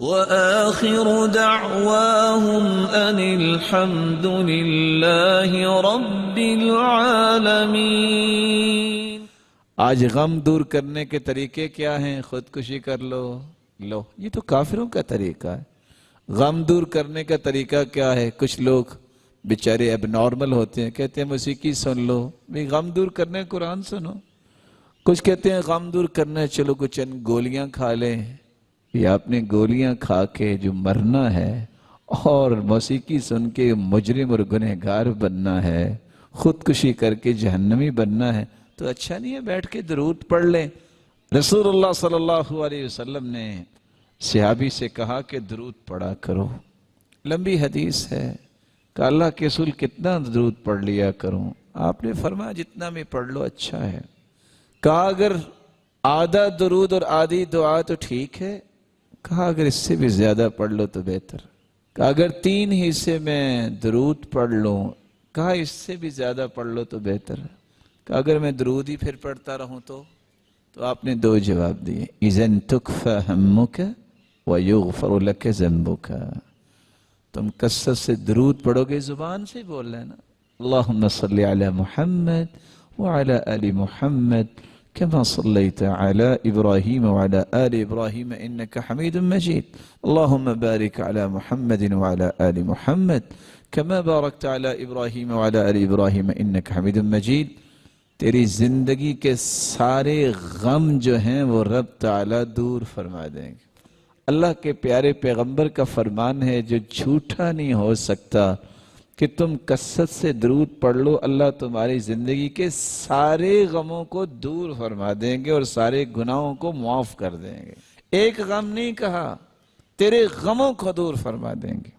وآخر دعواهم أن الحمد لله رب العالمين۔ آج غم دور کرنے کے طریقے کیا ہیں؟ خودکشی کر لو، یہ تو کافروں کا طریقہ ہے۔ غم دور کرنے کا طریقہ کیا ہے؟ کچھ لوگ بیچارے اب نارمل ہوتے ہیں، کہتے ہیں موسیقی سن لو، بھی غم دور کرنے قرآن سنو۔ کچھ کہتے ہیں غم دور کرنا ہے، چلو کچھ گولیاں کھا لیں۔ یہ آپ نے گولیاں کھا کے جو مرنا ہے اور موسیقی سن کے مجرم اور گنہگار بننا ہے، خودکشی کر کے جہنمی بننا ہے، تو اچھا نہیں ہے بیٹھ کے درود پڑھ لیں۔ رسول اللہ صلی اللہ علیہ وسلم نے صحابی سے کہا کہ درود پڑھا کرو۔ لمبی حدیث ہے کہ اللہ کے رسول کتنا درود پڑھ لیا کروں؟ آپ نے فرمایا جتنا میں پڑھ لو اچھا ہے۔ کہا اگر آدھا درود اور آدھی دعا تو ٹھیک ہے، کہا اگر اس سے بھی زیادہ پڑھ لو تو بہتر۔ کہا اگر 3 حصے میں درود پڑھ لوں، کہا اس سے بھی زیادہ پڑھ لو تو بہتر ہے۔ کہا اگر میں درود ہی پھر پڑھتا رہوں تو آپ نے 2 جواب دیے، اِذًا تُكْفَى هَمُّكَ وَيُغْفَرُ لَكَ ذَنبُكَ۔ تم کثرت سے درود پڑھو گے، زبان سے بول لینا، اللہم صلی علی محمد وعلی آل محمد كما صليت على إبراهيم وعلى آل إبراهيم إنك حميد مجيد، اللهم بارك على محمد وعلى آل محمد كما باركت على إبراهيم وعلى آل إبراهيم إنك حميد مجيد۔ تیری زندگی کے سارے غم جو ہیں وہ رب تعالیٰ دور فرما دیں گے۔ اللہ کے پیارے پیغمبر کا فرمان ہے جو جھوٹا نہیں ہو سکتا کہ تم کثرت سے درود پڑھ لو، اللہ تمہاری زندگی کے سارے غموں کو دور فرما دیں گے اور سارے گناہوں کو معاف کر دیں گے۔ ایک غم نہیں کہا، تیرے غموں کو دور فرما دیں گے۔